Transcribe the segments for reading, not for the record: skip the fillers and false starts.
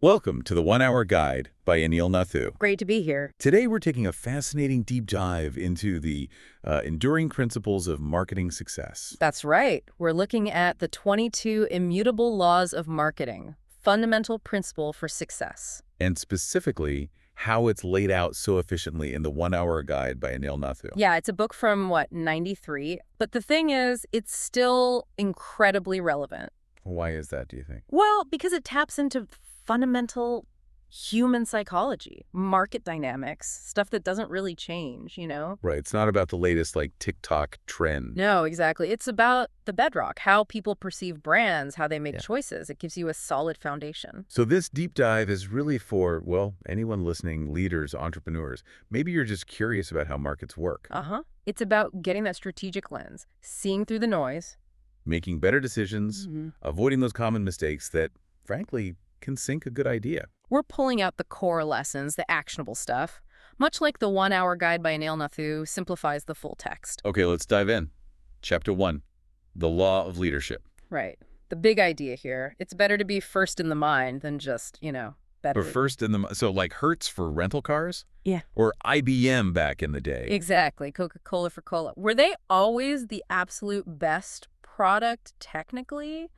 Welcome to the 1 Hour Guide by Anil Nathu. Great to be here. Today we're taking a fascinating deep dive into the enduring principles of marketing success. That's right. We're looking at the 22 Immutable Laws of Marketing, fundamental principle for success. And specifically, how it's laid out so efficiently in the 1 Hour Guide by Anil Nathu. Yeah, it's a book from, 93? But the thing is, it's still incredibly relevant. Why is that, do you think? Well, because it taps into fundamental human psychology, market dynamics, stuff that doesn't really change, Right. It's not about the latest, TikTok trend. No, exactly. It's about the bedrock, how people perceive brands, how they make choices. It gives you a solid foundation. So this deep dive is really for, well, anyone listening, leaders, entrepreneurs. Maybe you're just curious about how markets work. It's about getting that strategic lens, seeing through the noise. Making better decisions, avoiding those common mistakes that, frankly, can sink a good idea. We're pulling out the core lessons, the actionable stuff, much like the 1 Hour Guide by Anil Nathu simplifies the full text. Okay, let's dive in. Chapter 1, the law of leadership. Right. The big idea here, it's better to be first in the mind than just, better. But first in the, so like Hertz for rental cars? Yeah. Or IBM back in the day? Exactly. Coca-Cola for cola. Were they always the absolute best product technically?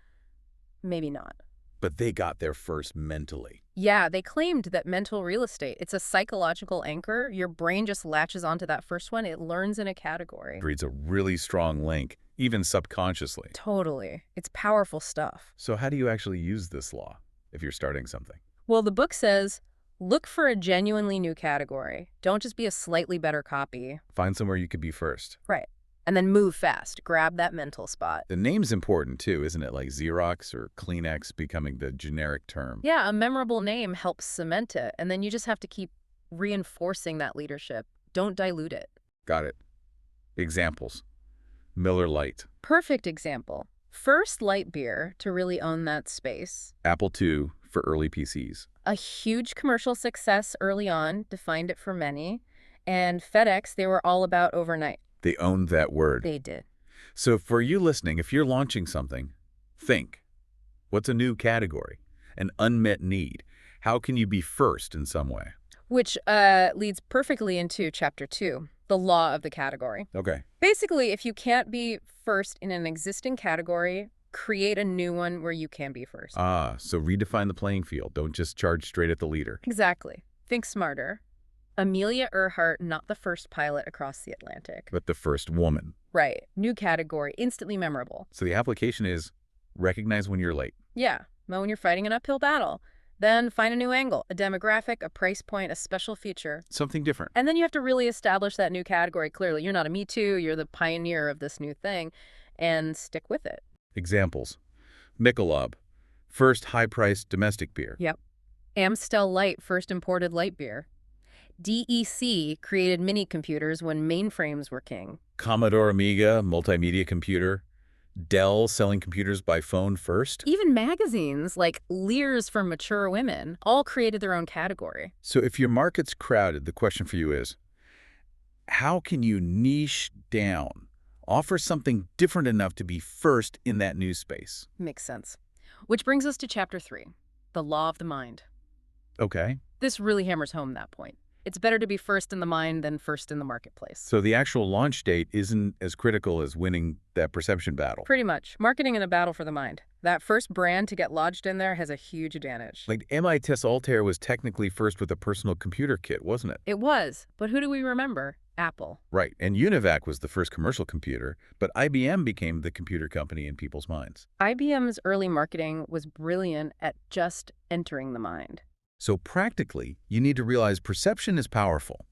Maybe not. But they got there first mentally. Yeah, they claimed that mental real estate, it's a psychological anchor. Your brain just latches onto that first one. It learns in a category. Breeds a really strong link, even subconsciously. Totally. It's powerful stuff. So how do you actually use this law if you're starting something? Well, the book says, look for a genuinely new category. Don't just be a slightly better copy. Find somewhere you could be first. Right. And then move fast. Grab that mental spot. The name's important too, isn't it? Like Xerox or Kleenex becoming the generic term. Yeah, a memorable name helps cement it. And then you just have to keep reinforcing that leadership. Don't dilute it. Got it. Examples. Miller Lite. Perfect example. First light beer to really own that space. Apple II for early PCs. A huge commercial success early on, defined it for many. And FedEx, they were all about overnight. They owned that word. They did. So for you listening, if you're launching something, think. What's a new category? An unmet need? How can you be first in some way? Which leads perfectly into Chapter 2, the law of the category. Okay. Basically, if you can't be first in an existing category, create a new one where you can be first. So redefine the playing field. Don't just charge straight at the leader. Exactly. Think smarter. Amelia Earhart, not the first pilot across the Atlantic. But the first woman. Right. New category, instantly memorable. So the application is recognize when you're late. Yeah. Know when you're fighting an uphill battle. Then find a new angle, a demographic, a price point, a special feature. Something different. And then you have to really establish that new category clearly. You're not a Me Too, you're the pioneer of this new thing, and stick with it. Examples. Michelob, first high-priced domestic beer. Yep. Amstel Light, first imported light beer. DEC created mini-computers when mainframes were king. Commodore Amiga, multimedia computer. Dell selling computers by phone first. Even magazines like Lear's for Mature Women all created their own category. So if your market's crowded, the question for you is, how can you niche down? Offer something different enough to be first in that new space. Makes sense. Which brings us to Chapter 3, the law of the mind. Okay. This really hammers home that point. It's better to be first in the mind than first in the marketplace. So the actual launch date isn't as critical as winning that perception battle. Pretty much. Marketing in a battle for the mind. That first brand to get lodged in there has a huge advantage. Like MIT's Altair was technically first with a personal computer kit, wasn't it? It was. But who do we remember? Apple. Right. And Univac was the first commercial computer, but IBM became the computer company in people's minds. IBM's early marketing was brilliant at just entering the mind. So practically, you need to realize perception is powerful.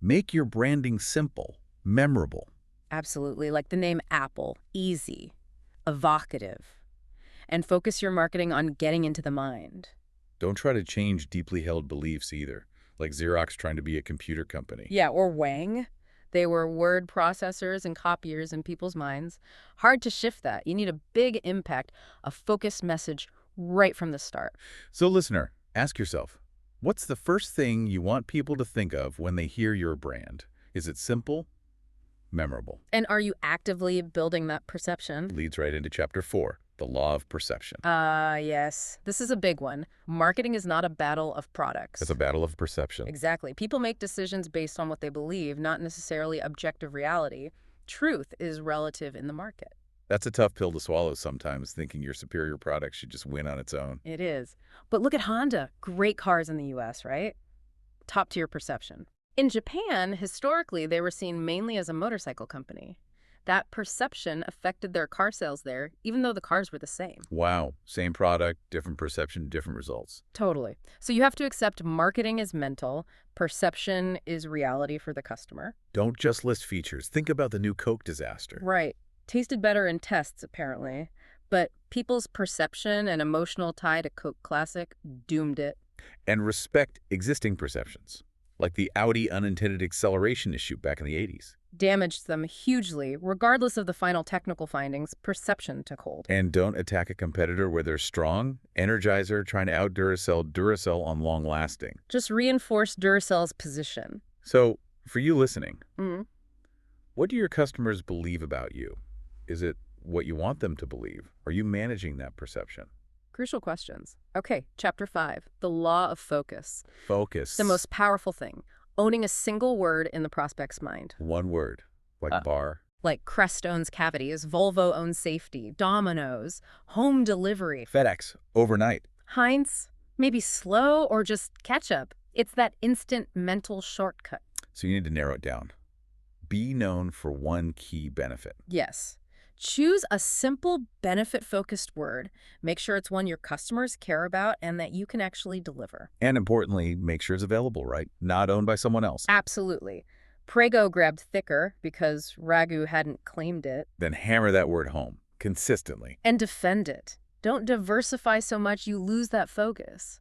Make your branding simple, memorable. Absolutely. Like the name Apple. Easy. Evocative. And focus your marketing on getting into the mind. Don't try to change deeply held beliefs either, like Xerox trying to be a computer company. Yeah, or Wang. They were word processors and copiers in people's minds. Hard to shift that. You need a big impact, a focused message right from the start. So listener, ask yourself, what's the first thing you want people to think of when they hear your brand? Is it simple? Memorable? And are you actively building that perception? Leads right into Chapter 4, The law of perception. Yes. This is a big one. Marketing is not a battle of It's products. a battle of perception. Exactly. People make decisions based on what they believe, not necessarily objective reality. Truth is relative in the market. That's a tough pill to swallow sometimes, thinking your superior product should just win on its own. It is. But look at Honda. Great cars in the US, right? Top tier perception. In Japan, historically, they were seen mainly as a motorcycle company. That perception affected their car sales there, even though the cars were the same. Wow, same product, different perception, different results. Totally. So you have to accept marketing is mental, perception is reality for the customer. Don't just list features. Think about the new Coke disaster. Right. Tasted better in tests, apparently. But people's perception and emotional tie to Coke Classic doomed it. And respect existing perceptions, like the Audi unintended acceleration issue back in the 80s. Damaged them hugely. Regardless of the final technical findings, perception took hold. And don't attack a competitor where they're strong. Energizer trying to out-Duracell on long-lasting. Just reinforce Duracell's position. So, for you listening, Mm. what do your customers believe about you? Is it what you want them to believe? Are you managing that perception? Crucial questions. Okay, Chapter 5, the law of focus. Focus. The most powerful thing, owning a single word in the prospect's mind. One word, like bar. Like Crest owns cavities, Volvo owns safety, Domino's, home delivery. FedEx, overnight. Heinz, maybe slow or just ketchup. It's that instant mental shortcut. So you need to narrow it down. Be known for one key benefit. Yes. Choose a simple, benefit-focused word. Make sure it's one your customers care about and that you can actually deliver. And importantly, make sure it's available, right? Not owned by someone else. Absolutely. Prego grabbed thicker because Ragu hadn't claimed it. Then hammer that word home, consistently. And defend it. Don't diversify so much you lose that focus.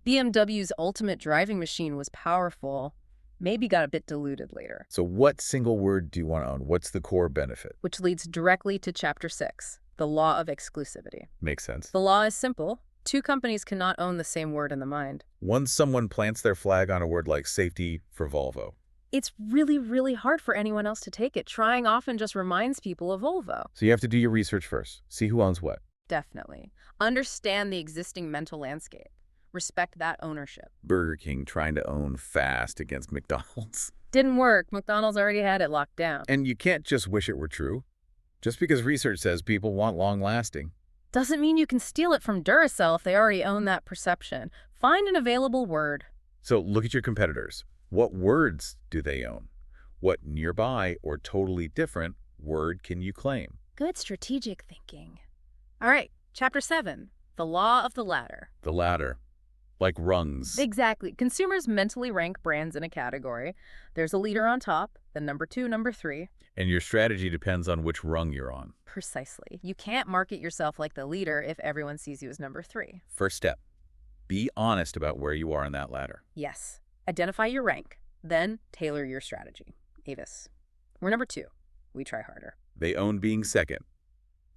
BMW's ultimate driving machine was powerful, maybe got a bit diluted later. So what single word do you want to own? What's the core benefit? Which leads directly to Chapter 6, the law of exclusivity. Makes sense. The law is simple. Two companies cannot own the same word in the mind. Once someone plants their flag on a word like safety for Volvo, It's really, really hard for anyone else to take it. Trying often just reminds people of Volvo. so you have to do your research first. See who owns what. Definitely. Understand the existing mental landscape. Respect that ownership. Burger King trying to own fast against McDonald's. Didn't work. McDonald's already had it locked down. And you can't just wish it were true. Just because research says people want long-lasting. Doesn't mean you can steal it from Duracell if they already own that perception. Find an available word. So look at your competitors. What words do they own? What nearby or totally different word can you claim? Good strategic thinking. All right, Chapter 7, the law of the ladder. The latter. Like rungs. Exactly. Consumers mentally rank brands in a category. There's a leader on top, then number 2, number 3. And your strategy depends on which rung you're on. Precisely. You can't market yourself like the leader if everyone sees you as number 3. First step. Be honest about where you are on that ladder. Yes. Identify your rank, then tailor your strategy. Avis. We're number 2. We try harder. They own being second.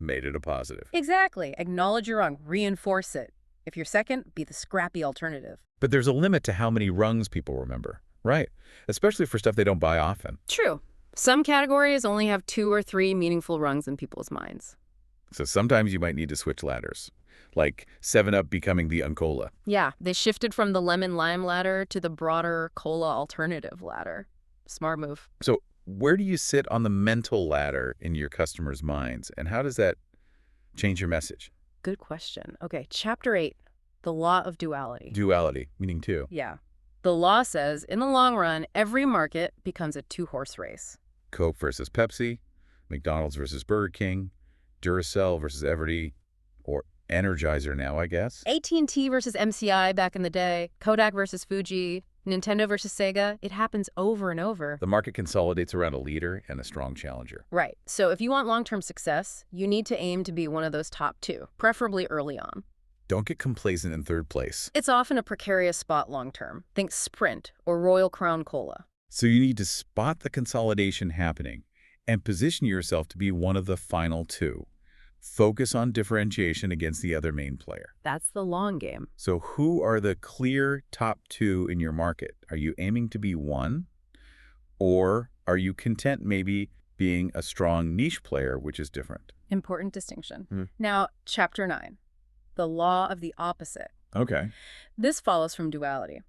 Made it a positive. Exactly. Acknowledge your rung. Reinforce it. If you're second, be the scrappy alternative. But there's a limit to how many rungs people remember. Right. Especially for stuff they don't buy often. True. Some categories only have 2 or 3 meaningful rungs in people's minds. So sometimes you might need to switch ladders. Like 7-Up becoming the Uncola. Yeah, they shifted from the lemon-lime ladder to the broader cola alternative ladder. Smart move. So where do you sit on the mental ladder in your customers' minds? And how does that change your message? Good question. Okay, Chapter 8, the law of duality. Duality, meaning two. Yeah. The law says, in the long run, every market becomes a 2-horse race. Coke versus Pepsi, McDonald's versus Burger King, Duracell versus Everty, or Energizer now, I guess. AT&T versus MCI back in the day, Kodak versus Fuji, Nintendo versus Sega. It happens over and over. The market consolidates around a leader and a strong challenger. Right. So if you want long-term success, you need to aim to be one of those top 2, preferably early on. Don't get complacent in third place. It's often a precarious spot long-term. Think Sprint or Royal Crown Cola. So you need to spot the consolidation happening and position yourself to be one of the final 2. Focus on differentiation against the other main player. That's the long game. So who are the clear top 2 in your market? Are you aiming to be one? Or are you content maybe being a strong niche player, which is different? Important distinction. Hmm. Now, Chapter 9, the law of the opposite. Okay. This follows from duality.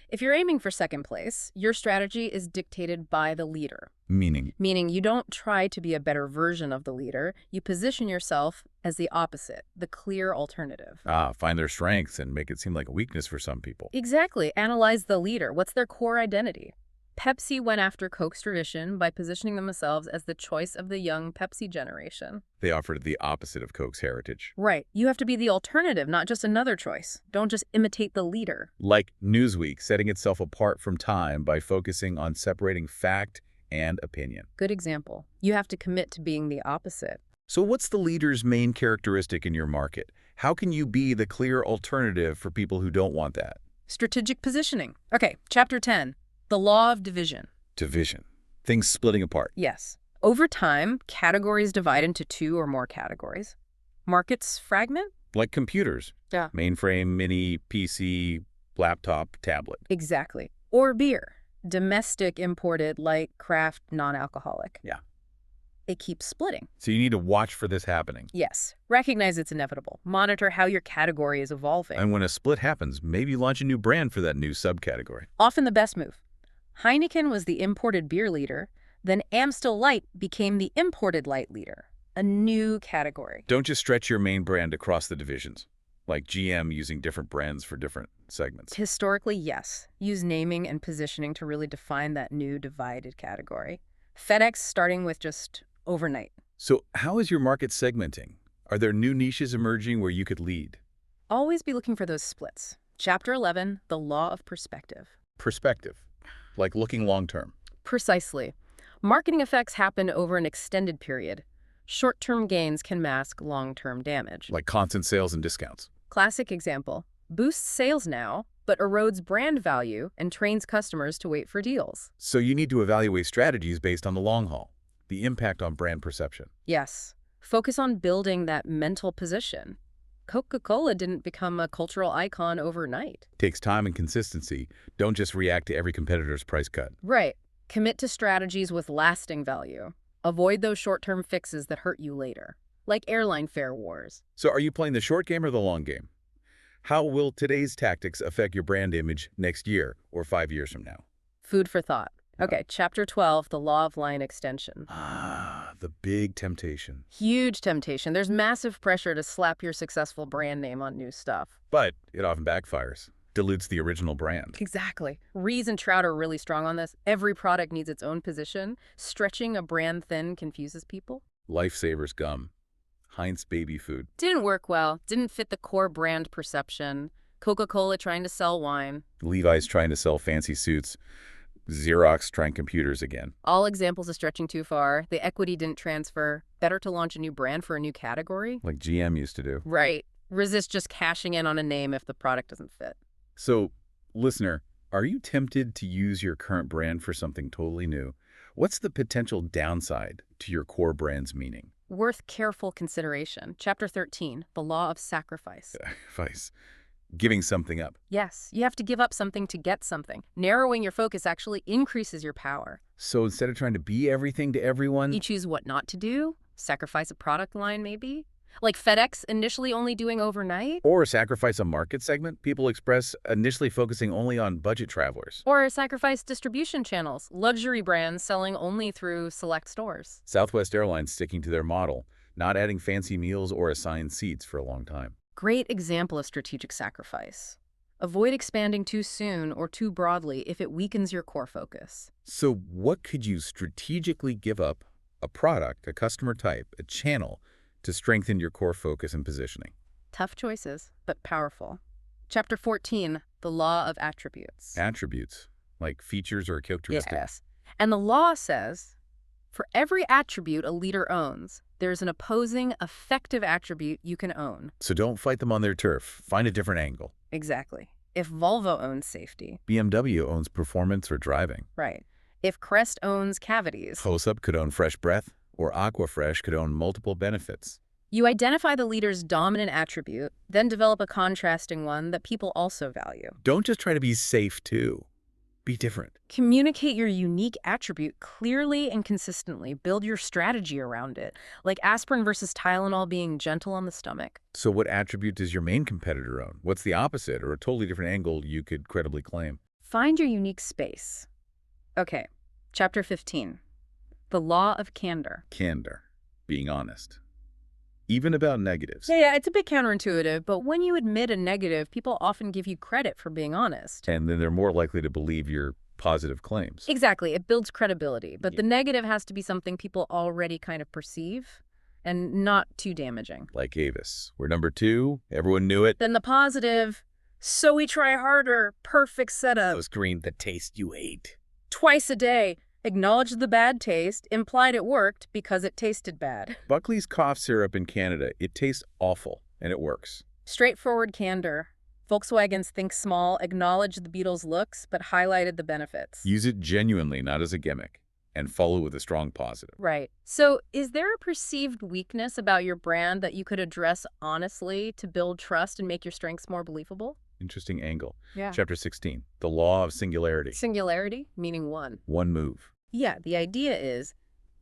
If you're aiming for second place, your strategy is dictated by the leader. Meaning? Meaning you don't try to be a better version of the leader, you position yourself as the opposite, the clear alternative. Find their strengths and make it seem like a weakness for some people. Exactly. Analyze the leader. What's their core identity? Pepsi went after Coke's tradition by positioning themselves as the choice of the young Pepsi generation. They offered the opposite of Coke's heritage. Right. You have to be the alternative, not just another choice. Don't just imitate the leader. Like Newsweek setting itself apart from Time by focusing on separating fact and opinion. Good example. You have to commit to being the opposite. So what's the leader's main characteristic in your market? How can you be the clear alternative for people who don't want that? Strategic positioning. Okay, Chapter 10, the law of division. Division. Things splitting apart. Yes. Over time, categories divide into 2 or more categories. Markets fragment? Like computers. Yeah. Mainframe, mini, PC, laptop, tablet. Exactly. Or beer. Domestic, imported, light, craft, non-alcoholic. Yeah. It keeps splitting. So you need to watch for this happening. Yes. Recognize it's inevitable. Monitor how your category is evolving. And when a split happens, maybe launch a new brand for that new subcategory. Often the best move. Heineken was the imported beer leader, then Amstel Light became the imported light leader, a new category. Don't just stretch your main brand across the divisions, like GM using different brands for different segments. Historically, yes. Use naming and positioning to really define that new divided category. FedEx starting with just overnight. So how is your market segmenting? Are there new niches emerging where you could lead? Always be looking for those splits. Chapter 11, the law of perspective. Perspective, like looking long-term. Precisely. Marketing effects happen over an extended period. Short-term gains can mask long-term damage. Like constant sales and discounts. Classic example. Boosts sales now, but erodes brand value and trains customers to wait for deals. So you need to evaluate strategies based on the long haul, the impact on brand perception. Yes. Focus on building that mental position. Coca-Cola didn't become a cultural icon overnight. Takes time and consistency. Don't just react to every competitor's price cut. Right. Commit to strategies with lasting value. Avoid those short-term fixes that hurt you later, like airline fare wars. So are you playing the short game or the long game? How will today's tactics affect your brand image next year or 5 years from now? Food for thought. Okay, Chapter 12, the law of line extension. The big temptation. Huge temptation. There's massive pressure to slap your successful brand name on new stuff. But it often backfires. Dilutes the original brand. Exactly. Ries and Trout are really strong on this. Every product needs its own position. Stretching a brand thin confuses people. Lifesavers gum. Heinz baby food. Didn't work well. Didn't fit the core brand perception. Coca-Cola trying to sell wine. Levi's trying to sell fancy suits. Xerox trying computers again. All examples of stretching too far. The equity didn't transfer. Better to launch a new brand for a new category. Like GM used to do. Right. Resist just cashing in on a name if the product doesn't fit. So, listener, are you tempted to use your current brand for something totally new? What's the potential downside to your core brand's meaning? Worth careful consideration. Chapter 13, the law of sacrifice. Sacrifice. Giving something up. Yes, you have to give up something to get something. Narrowing your focus actually increases your power. So instead of trying to be everything to everyone, You choose what not to do, sacrifice a product line maybe. Like FedEx initially only doing overnight. or sacrifice a market segment, people express initially focusing only on budget travelers. Or sacrifice distribution channels, luxury brands selling only through select stores. Southwest Airlines sticking to their model, not adding fancy meals or assigned seats for a long time. Great example of strategic sacrifice. Avoid expanding too soon or too broadly if it weakens your core focus. So what could you strategically give up? A product, a customer type, a channel to strengthen your core focus and positioning. Tough choices, but powerful. Chapter 14, the law of attributes. Attributes, like features or characteristics. Yes. And the law says, for every attribute a leader owns, there's an opposing, effective attribute you can own. So don't fight them on their turf. Find a different angle. Exactly. If Volvo owns safety. BMW owns performance or driving. Right. If Crest owns cavities. Close-Up could own fresh breath, or Aquafresh could own multiple benefits. You identify the leader's dominant attribute, then develop a contrasting one that people also value. Don't just try to be safe, too. Be different. Communicate your unique attribute clearly and consistently. Build your strategy around it, like aspirin versus Tylenol being gentle on the stomach. So what attribute does your main competitor own? What's the opposite or a totally different angle you could credibly claim? Find your unique space. Okay, chapter 15, the law of candor. Candor. Being honest. Even about negatives. Yeah, it's a bit counterintuitive, but when you admit a negative, people often give you credit for being honest. And then they're more likely to believe your positive claims. Exactly, it builds credibility, but Yeah. the negative has to be something people already kind of perceive and not too damaging. Like Avis. We're number 2. Everyone knew it. Then the positive, so we try harder, perfect setup. Those green, the taste you hate. Twice a day, acknowledged the bad taste, implied it worked because it tasted bad. Buckley's cough syrup in Canada, it tastes awful, and it works. Straightforward candor. Volkswagen's think small, acknowledged the Beatles' looks, but highlighted the benefits. Use it genuinely, not as a gimmick, and follow with a strong positive. Right. So is there a perceived weakness about your brand that you could address honestly to build trust and make your strengths more believable? Interesting angle. Yeah. Chapter 16, the law of singularity. Singularity, meaning one. One move. Yeah, the idea is,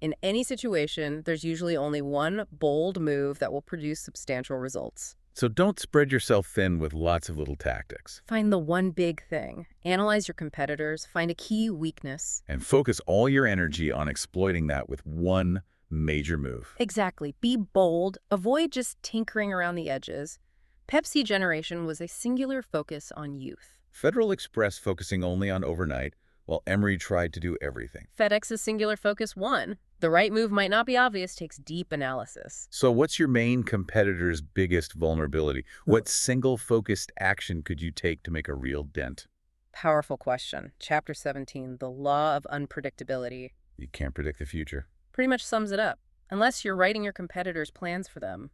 in any situation, there's usually only one bold move that will produce substantial results. So don't spread yourself thin with lots of little tactics. Find the one big thing. Analyze your competitors. Find a key weakness. And focus all your energy on exploiting that with one major move. Exactly. Be bold. Avoid just tinkering around the edges. Pepsi Generation was a singular focus on youth. Federal Express focusing only on overnight, while Emery tried to do everything. FedEx's singular focus won. The right move might not be obvious, takes deep analysis. So what's your main competitor's biggest vulnerability? What single-focused action could you take to make a real dent? Powerful question. Chapter 17, the law of unpredictability. You can't predict the future. Pretty much sums it up. Unless you're writing your competitors' plans for them,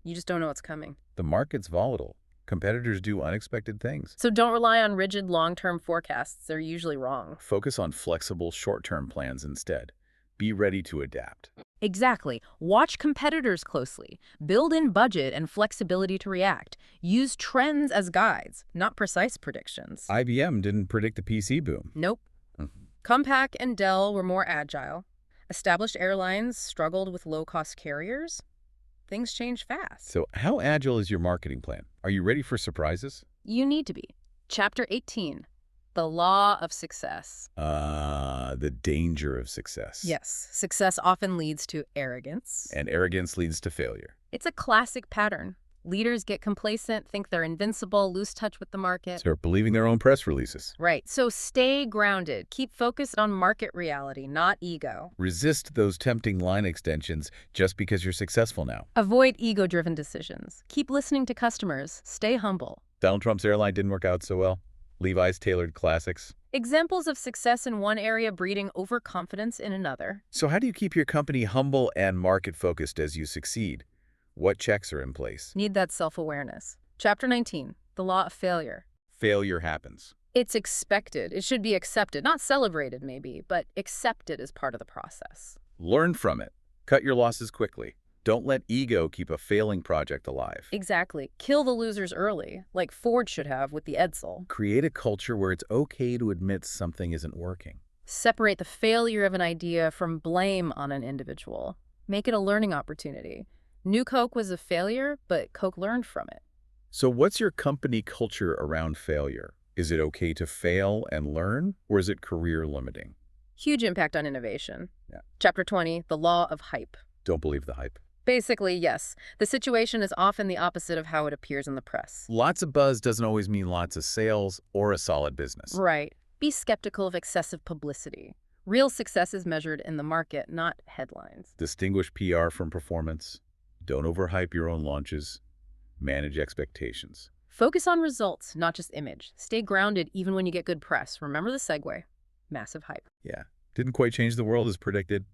you just don't know what's coming. The market's volatile. Competitors do unexpected things. So don't rely on rigid long-term forecasts. They're usually wrong. Focus on flexible short-term plans instead. Be ready to adapt. Exactly. Watch competitors closely. Build in budget and flexibility to react. Use trends as guides, not precise predictions. IBM didn't predict the PC boom. Nope. Compaq and Dell were more agile. Established airlines struggled with low-cost carriers. Things change fast. So how agile is your marketing plan? Are you ready for surprises? You need to be. Chapter 18, the law of success. The danger of success. Yes, success often leads to arrogance. And arrogance leads to failure. It's a classic pattern. Leaders get complacent, think they're invincible, lose touch with the market. Start believing their own press releases. Right, so stay grounded. Keep focused on market reality, not ego. Resist those tempting line extensions just because you're successful now. Avoid ego-driven decisions. Keep listening to customers. Stay humble. Donald Trump's airline didn't work out so well. Levi's tailored classics. Examples of success in one area breeding overconfidence in another. So how do you keep your company humble and market-focused as you succeed? What checks are in place? Need that self-awareness. Chapter 19, the law of failure. Failure happens. It's expected. It should be accepted. Not celebrated, maybe, but accepted as part of the process. Learn from it. Cut your losses quickly. Don't let ego keep a failing project alive. Exactly. Kill the losers early, like Ford should have with the Edsel. Create a culture where it's okay to admit something isn't working. Separate the failure of an idea from blame on an individual. Make it a learning opportunity. New Coke was a failure, but Coke learned from it. So what's your company culture around failure? Is it okay to fail and learn, or is it career limiting? Huge impact on innovation. Yeah. Chapter 20, the law of hype. Don't believe the hype. Basically, yes. The situation is often the opposite of how it appears in the press. Lots of buzz doesn't always mean lots of sales or a solid business. Right. Be skeptical of excessive publicity. Real success is measured in the market, not headlines. Distinguish PR from performance. Don't overhype your own launches. Manage expectations. Focus on results, not just image. Stay grounded even when you get good press. Remember the segue. Massive hype. Yeah. Didn't quite change the world as predicted.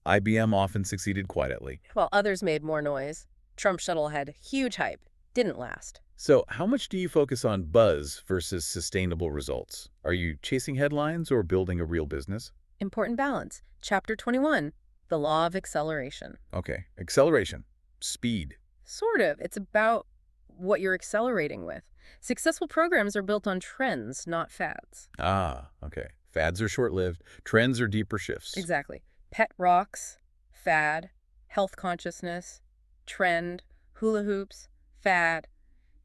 IBM often succeeded quietly. While others made more noise, Trump Shuttle had huge hype. Didn't last. So how much do you focus on buzz versus sustainable results? Are you chasing headlines or building a real business? Important balance. Chapter 21, the law of acceleration. Okay. Acceleration. Speed. Sort of. It's about what you're accelerating with. Successful programs are built on trends, not fads. Ah, okay. Fads are short-lived. Trends are deeper shifts. Exactly. Pet rocks, fad, health consciousness, trend, hula hoops, fad,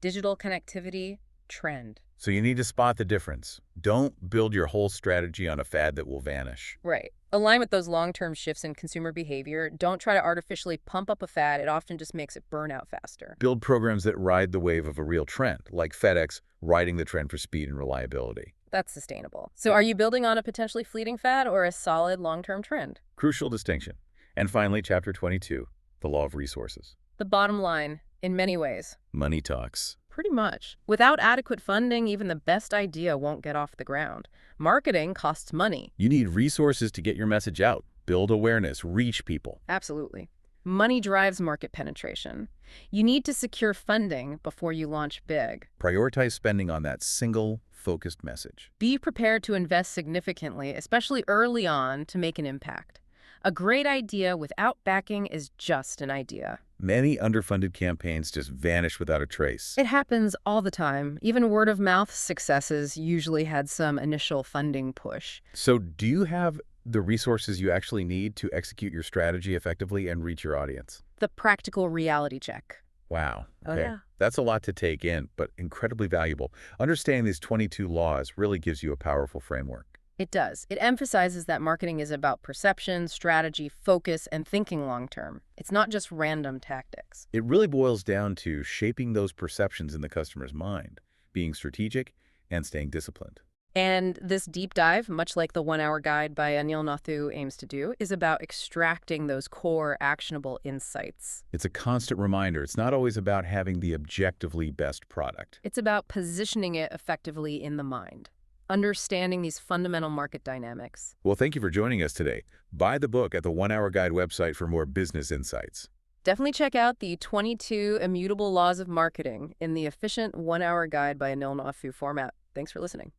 digital connectivity, trend. So you need to spot the difference. Don't build your whole strategy on a fad that will vanish. Right. Align with those long-term shifts in consumer behavior. Don't try to artificially pump up a fad. It often just makes it burn out faster. Build programs that ride the wave of a real trend, like FedEx riding the trend for speed and reliability. That's sustainable. So are you building on a potentially fleeting fad or a solid long-term trend? Crucial distinction. And finally, Chapter 22, the law of resources. The bottom line, in many ways. Money talks. Pretty much. Without adequate funding, even the best idea won't get off the ground. Marketing costs money. You need resources to get your message out, build awareness, reach people. Absolutely. Money drives market penetration. You need to secure funding before you launch big. Prioritize spending on that single, focused message. Be prepared to invest significantly, especially early on, to make an impact. A great idea without backing is just an idea. Many underfunded campaigns just vanish without a trace. It happens all the time. Even word-of-mouth successes usually had some initial funding push. So do you have the resources you actually need to execute your strategy effectively and reach your audience? The practical reality check. Wow. Oh, Okay. yeah. That's a lot to take in, but incredibly valuable. Understanding these 22 laws really gives you a powerful framework. It does. It emphasizes that marketing is about perception, strategy, focus, and thinking long-term. It's not just random tactics. It really boils down to shaping those perceptions in the customer's mind, being strategic, and staying disciplined. And this deep dive, much like the 1-Hour Guide by Anil Nathu aims to do, is about extracting those core actionable insights. It's a constant reminder. It's not always about having the objectively best product. It's about positioning it effectively in the mind, understanding these fundamental market dynamics. Well, thank you for joining us today. Buy the book at the 1-Hour Guide website for more business insights. Definitely check out the 22 Immutable Laws of Marketing in the efficient 1-Hour Guide by Anil Nathu format. Thanks for listening.